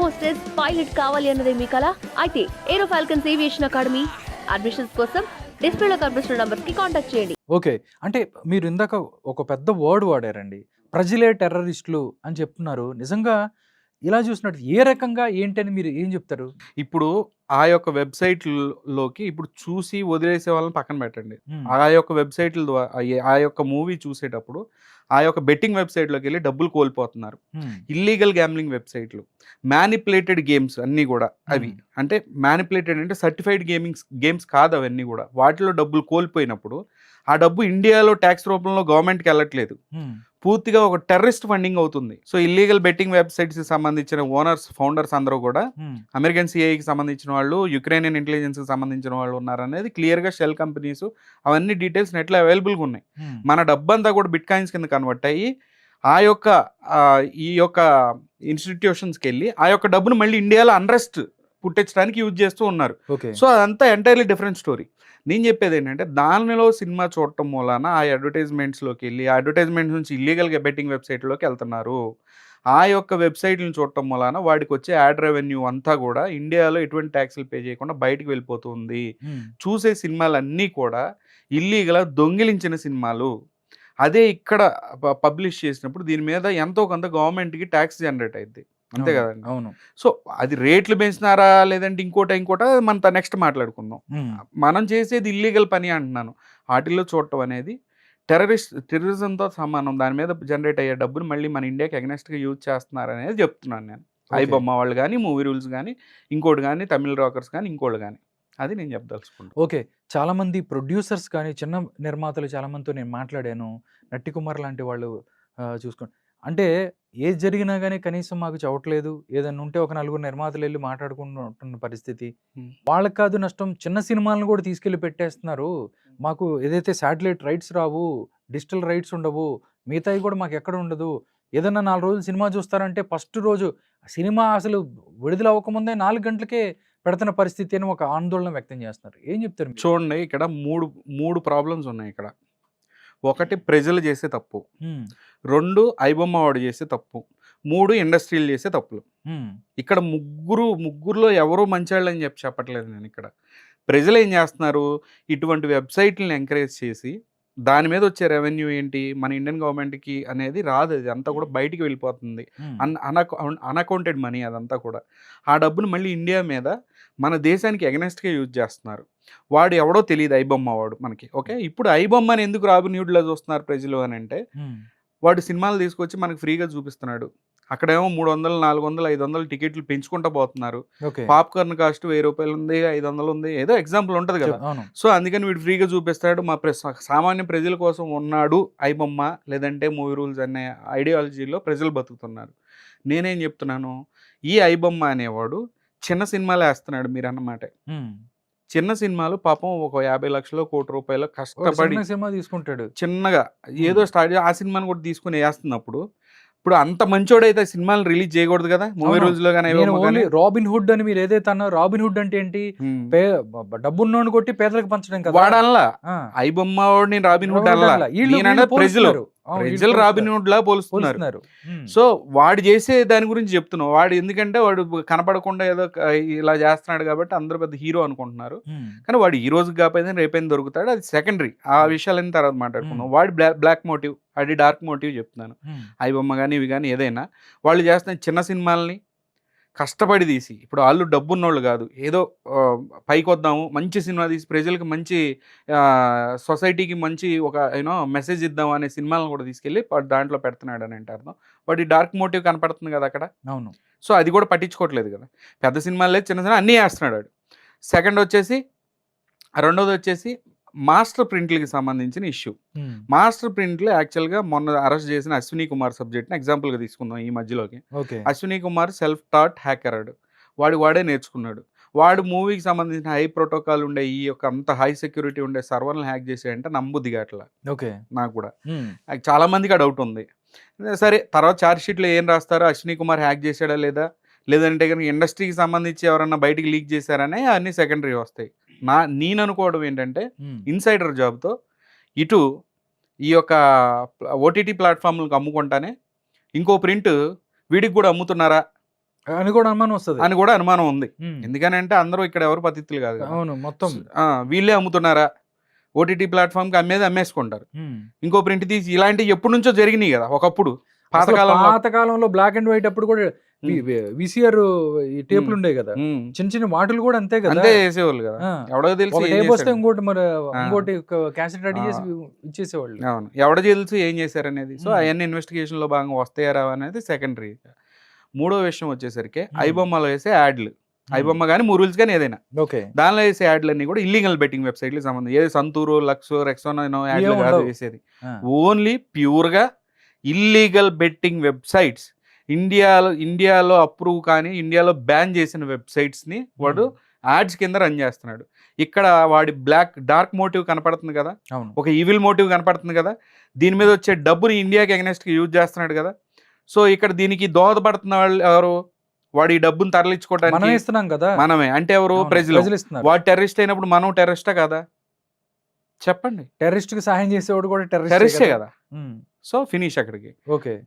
Hostess, pilot కావాలి అన్నదే మీ కల? అయితే ఏరో ఫాల్కన్స్ ఏవియేషన్ అకాడమీ అడ్మిషన్స్ కోసం డిస్ప్లేలో కనిపిస్తున్న నంబర్కి కాంటాక్ట్ చేయండి. ఓకే. అంటే మీరు ఇందాక ఒక పెద్ద వర్డ్ వాడారండి. ప్రజలే టెర్రరిస్టులు అని చెప్తున్నారు. నిజంగా ఇలా చూసినట్టు ఏ రకంగా ఏంటని మీరు ఏం చెప్తారు? ఇప్పుడు ఆ యొక్క వెబ్‌సైట్‌లోకి ఇప్పుడు చూసి వదిలేసే వాళ్ళని పక్కన పెట్టండి. హ్మ్. ఆ యొక్క వెబ్‌సైట్‌ల ఆ యొక్క మూవీ చూసేటప్పుడు ఆ యొక్క బెట్టింగ్ వెబ్‌సైట్‌లోకెళ్ళి డబ్బులు కోల్పోతున్నారు. హ్మ్. ఇల్లీగల్ గ్యామ్లింగ్ వెబ్‌సైట్‌లు, మ్యానిపులేటెడ్ గేమ్స్ అన్నీ గూడా అవి. హ్మ్. అంటే మ్యానిపులేటెడ్ అంటే సర్టిఫైడ్ గేమ్స్ కాదు అవన్నీ గూడా. వాటిలో డబ్బులు కోల్పోయినప్పుడు ఆ డబ్బు ఇండియాలో టాక్స్ రూపంలో గవర్నమెంట్‌కి ఎళ్ళట్లేదు. హ్మ్. పూర్తిగా ఒక టెర్రరిస్ట్ ఫండింగ్ అవుతుంది. సో, ఇల్లీగల్ బెట్టింగ్ వెబ్‌సైట్స్‌కి సంబంధించిన ఫౌండర్స్ అందరూ గూడా హ్మ్. అమెరికన్ సీఐకి సంబంధించిన వాళ్ళు, యుక్రేనియన్ ఇంటెలిజెన్స్‌కి సంబంధించిన వాళ్ళు ఉన్నారనేది క్లియర్‌గా షెల్ కంపెనీస్ అవన్నీ డీటెయిల్స్ నెట్‌లో అవైలబుల్‌గా ఉన్నాయి. హ్మ్. మన డబ్బంతా కూడా బిట్‌కాయిన్స్ కింద కన్వర్ట్ అయ్యి ఆ యొక్క ఈ యొక్క ఇన్‌స్టిట్యూషన్స్‌కెళ్ళి ఆ యొక్క డబ్బును మళ్ళీ ఇండియాలో అన్‌రెస్ట్ పుట్టించడానికి యూజ్ చేస్తూ ఉన్నారు. ఓకే. సో, అదంతా ఎంటైర్‌లీ డిఫరెంట్ స్టోరీ. నేను చెప్పేదేంటంటే దానిలో సినిమా చూడటం మూలాన ఆ అడ్వర్టైజ్‌మెంట్స్‌లోకెళ్ళి ఆ అడ్వర్టైజ్‌మెంట్స్ నుంచి ఇల్లీగల్‌గా బెట్టింగ్ వెబ్‌సైట్‌లోకి ఎళ్తున్నారు. ఆ యొక్క వెబ్‌సైట్‌లని చూడటం మూలాన వాడికొచ్చే యాడ్ రెవెన్యూ అంతా గూడా ఇండియాలో ఎటువంటి టాక్స్‌లు పే చేయకుండా బయటికి వెళ్ళిపోతుంది. హ్మ్. చూసే సినిమాలన్నీ కూడా ఇల్లీగల్‌గా దొంగిలించిన సినిమాలు. అదే ఇక్కడ పబ్లిష్ చేసినప్పుడు దీని మీద ఎంతో కొంత గవర్నమెంట్‌కి టాక్స్ జనరేట్ అయిద్ది. అంతే అవును. గదండీ! అవును. సో, అది రేట్లు పెంచుతున్నారా? లేదంటే ఇంకోటా మనం నెక్స్ట్ మాట్లాడుకుందాం. హ్మ్. మనం చేసేది ఇల్లీగల్ పని అంటున్నాను. ఆటిల్లో చూడటం అనేది టెర్రరిజంతో సమానం. దాని మీద జనరేట్ అయ్యే డబ్బులు మళ్ళీ మన ఇండియాకి అగైనెస్ట్‌గా యూజ్ చేస్తున్నారనేది చెప్తున్నాను నేను. ఓకే. ఐబొమ్మ వాళ్ళు గాని, మూవీ రూల్స్ గాని, ఇంకోటి గాని, తమిళ్ రాకర్స్ గాని, ఇంకోళ్ళు గాని. అది నేను చెప్పదలుచుకున్నాను. ఓకే. చాలామంది ప్రొడ్యూసర్స్ కానీ, చిన్న నిర్మాతలు చాలామందితో నేను మాట్లాడాను. 'నట్టి కుమార్' లాంటి వాళ్ళు చూసుకోండి. అంటే ఏది జరిగినా గాని కనీసం మాకు చవట్లేదు. ఏదన్నా ఉంటే ఒక నలుగురు నిర్మాతలెళ్లి మాట్లాడుకుంటున్న పరిస్థితి. హ్మ్. వాళ్ళకి కాదు నష్టం, చిన్న సినిమాలను కూడా తీసుకెళ్ళి పెట్టేస్తున్నారు. మాకు ఏదైతే శాటిలైట్ రైట్స్ రావు, డిజిటల్ రైట్స్ ఉండవు, మిగతాయి కూడా మాకెక్కడ ఉండదు. ఏదన్నా 4 రోజులు సినిమా చూస్తారంటే ఫస్ట్ రోజు సినిమా అసలు విడుదల అవ్వకముందే 4 గంటలకే పెడుతున్న పరిస్థితి అని ఒక ఆందోళన వ్యక్తం చేస్తున్నారు. ఏం చెప్తారు మీరు? చూడండి ఇక్కడ 3 ప్రాబ్లమ్స్ ఉన్నాయి ఇక్కడ. ఒకటి ప్రజలు చేసే తప్పు. హ్మ్. 2 ఐబొమ్మ వాడు చేసే తప్పు. 3 ఇండస్ట్రీలు చేసే తప్పులు. హ్మ్. ఇక్కడ ముగ్గురులో ఎవరు మంచోళ్ళని చెప్పట్లేదు నేనిక్కడ. ప్రజలేం జేస్తున్నారు, ఇటువంటి వెబ్‌సైట్‌లని ఎంకరేజ్ చేసి, దాని మీద వచ్చే రెవెన్యూ ఏంటి, మన ఇండియన్ గవర్నమెంట్‌కి అనేది రాదది. అంతా కూడా బయటికి వెళ్ళిపోతుంది. హ్మ్. అన్‌అకౌంటెడ్ మనీ అదంతా కూడా. ఆ డబ్బును మళ్ళీ ఇండియా మీద మన దేశానికి ఎగనెస్ట్‌గా యూజ్ చేస్తున్నారు. వాడు ఎవడో తెలీదు ఐబొమ్మ వాడు మనకి. ఓకే. ఇప్పుడు ఐబొమ్మని ఎందుకు రాబిన్‌హుడ్‌లా చూస్తున్నారు ప్రజలు అనంటే, హ్మ్. వాడు సినిమాలు తీసుకొచ్చి మనకు ఫ్రీగా చూపిస్తున్నాడు. అక్కడేమో 300, 400, 500 టికెట్లు పెంచుకుంటా పోతున్నారు. ఓకే. పాప్‌కార్న్ కాస్ట్ రూ. 1000 ఉంది, 500 ఉంది. ఏదో ఎగ్జాంపుల్ ఉంటది కదా! అవును. సో, అందుకని వీడు ఫ్రీగా చూపిస్తాడు. మా సామాన్య ప్రజల కోసం ఉన్నాడు ఐబొమ్మ, లేదంటే మూవీ రూల్స్ అనే ఐడియాలజీలో ప్రజలు బతుకుతున్నారు. నేనేం చెప్తున్నాను, ఈ ఐబొమ్మ అనేవాడు చిన్న సినిమాలేస్తున్నాడు మీరన్న మాటే. హ్మ్. చిన్న సినిమాలు పాపం ఒక 50,00,000 ₹1,00,00,000 వాడు కష్టపడి చిన్న సినిమా తీసుకుంటాడు. చిన్నగా హ్మ్. ఏదో స్టార్ట్ ఆ సినిమాని కూడా తీసుకొని ఏస్తున్నప్పుడు, ఇప్పుడు అంత మంచోడైతే సినిమాలు రిలీజ్ చేయకూడదు కదా! మూవీ అవును. రూల్స్‌లో గాని, నేను ఐబొమ్మ ఓన్లీ గాని. 'రాబిన్ హుడ్' అని మీరు ఏదైతే అన్నారో 'రాబిన్ హుడ్' అంటే ఏంటి? హ్మ్. పే డబ్బున్నోడిని కొట్టి పేదలకు పంచడం కదా! వాడనలా. ఆ! ఐబొమ్మ వాడిని రాబిన్ హుడ్ 'రాబిన్ హుడ్' అనలా. అనలా. ఈళ్ళు నేననేది ప్రజలు. పోలుస్తున్నారు. అవును. ఈళ్ళు ప్రజలు రాబిన్ పోలుస్తున్నారు. హుడ్‌లా పోలుస్తున్నారు. పోలుస్తున్నారు. హ్మ్. సో, వాడు చేసే దాని గురించి చెప్తున్నాం. వాడు ఎందుకంటే వాడు కనపడకుండా ఏదో ఇలా చేస్తున్నాడు కాబట్టి అందరూ పెద్ద హీరో అనుకుంటున్నారు. హ్మ్. కానీ వాడు ఈ రోజుకి కాకపోయినా రేపైనా దొరుకుతాడు. అది సెకండరీ. ఆ హ్మ్. విషయాలన్నీ తర్వాత హ్మ్. మాట్లాడుకుందాం. వాడి బ్లాక్ మోటివ్, అది డార్క్ మోటివ్ చెప్తున్నాను. హ్మ్. ఐబొమ్మ గాని, ఇవి గాని ఏదైనా వాళ్ళు చేస్తున్న చిన్న సినిమాల్ని కష్టపడి తీసి, ఇప్పుడు ఆళ్ళు డబ్బున్నోళ్ళు గాదు. ఏదో పైకొద్దాము, మంచి సినిమా తీసి ప్రజలకి మంచి సొసైటీకి మంచి ఒక మెసేజ్ ఇద్దాం అనే సినిమాలను కూడా తీసుకెళ్ళి వాడు దాంట్లో పెడుతున్నాడనంటే అర్థం. వాడి డార్క్ మోటివ్ కనపడుతుంది గదా అక్కడ. అవును. సో, అది కూడా పట్టించుకోవట్లేదు గదా! పెద్ద సినిమాలు లేదు, చిన్న సినిమా అన్నీ ఏస్తున్నాడు ఆడు. సెకండొచ్చేసి రెండోదొచ్చేసి మాస్టర్ ప్రింట్‌లకి సంబంధించిన ఇష్యూ. హ్మ్. మాస్టర్ ప్రింట్‌లో యాక్చువల్‌గా మొన్న అరెస్ట్ చేసిన అశ్విని కుమార్ సబ్జెక్ట్‌ని ఎగ్జాంపుల్‌గా తీసుకుందాం ఈ మధ్యలోకి. Okay. Ashwini Kumar self taught hacker ఆడు. వాడే నేర్చుకున్నాడు. వాడు మూవీకి సంబంధించిన హై ప్రోటోకాల్ ఉండే ఈ యొక్క అంత హై సెక్యూరిటీ ఉండే సర్వర్‌లని హ్యాక్ చేసాడంటే నమ్మబుద్ధి కాట్లా ఓకే. నాకు కూడా. హ్మ్. చాలా మందికి ఆ డౌట్ ఉంది. సరే తర్వాత చార్జ్ షీట్‌లో ఏం రాస్తారు? అశ్విని కుమార్ హ్యాక్ చేసాడా లేదా? లేదంటే గనుక ఇండస్ట్రీకి సంబంధించి ఎవరన్నా బయటికి లీక్ చేశారనే అన్నీ సెకండరీ వస్తాయి. నేననుకోవడం ఏంటంటే హ్మ్. ఇన్సైడర్ జాబ్‌తో ఇటు ఈ యొక్క ఓటీటీ ప్లాట్‌ఫార్మ్‌లకి అమ్ముకుంటానే ఇంకో ప్రింట్ వీడికి గూడా అమ్ముతున్నారా? అని కూడా అనుమానం వస్తుంది. అని కూడా అనుమానం ఉంది. ఎందుకనంటే అందరూ ఇక్కడ ఎవరు పతితులు కాదు కదా. అవును, మొత్తం వీళ్ళే అమ్ముతున్నారా, ఓటీటీ ప్లాట్ఫామ్కి అమ్మేసుకుంటారు. ఇంకో ప్రింట్ తీసి ఇలాంటివి ఎప్పటి నుంచో జరిగినాయి కదా ఒకప్పుడు పాతకాలంలో బ్లాక్ అండ్ వైట్ అప్పుడు కూడా విసిఆర్ ఈ టేపులు ఉండే కదా, చిన్న చిన్న వాటిలు కూడా అంతే కదా, అంతే చేసేవాళ్ళు కదా. ఎవడో తెలిసి టేప్ వస్తే ఇంకోటి మరి ఇంకోటి క్యాసెట్ రెడీ చేసి ఇచ్చేసేవాళ్ళు. అవును, ఎవడో తెలుసు ఏం చేశారనేది. సో అవన్నీ ఇన్వెస్టిగేషన్ లో భాగంగా వస్తాయారా అనేది సెకండరీ. మూడో విషయం వచ్చేసరికి ఐబొమ్మలో వేసే యాడ్లు, ఐబొమ్మ కానీ మూరూల్స్ కానీ ఏదైనా దానిలో వేసే యాడ్లన్నీ కూడా ఇల్లీగల్ బెట్టింగ్ వెబ్సైట్లకు సంబంధం. ఏది సంతూరు, లక్స్, రెక్సోనో యాడ్లు కాదు వేసేది, ఓన్లీ ప్యూర్గా ఇల్లీగల్ బెట్టింగ్ వెబ్సైట్స్. ఇండియాలో అప్రూవ్ కానీ ఇండియాలో బ్యాన్ చేసిన వెబ్సైట్స్ని వాడు యాడ్స్ కింద రన్ చేస్తున్నాడు. ఇక్కడ వాడి డార్క్ మోటివ్ కనపడుతుంది కదా, ఒక ఈవిల్ మోటివ్ కనపడుతుంది కదా, దీని మీద వచ్చే డబ్బుని ఇండియాకి అగెనెస్ట్గా యూజ్ చేస్తున్నాడు కదా. సో ఇక్కడ దీనికి దోహదపడుతున్న వాళ్ళు ఎవరు? వాడి డబ్బుని తరలించుకోవడానికి ఇస్తున్నాం కదా మనమే. అంటే ఎవరు? ప్రజలు. వాడు టెర్రరిస్ట్ అయినప్పుడు మనం టెర్రరిస్టా కదా? చెప్పండి. టెర్రరిస్ట్ కి సహాయం చేసేవాడు కూడా టెర్రరిస్టే కదా. సో ఫినిష్ అక్కడికి. ఓకే.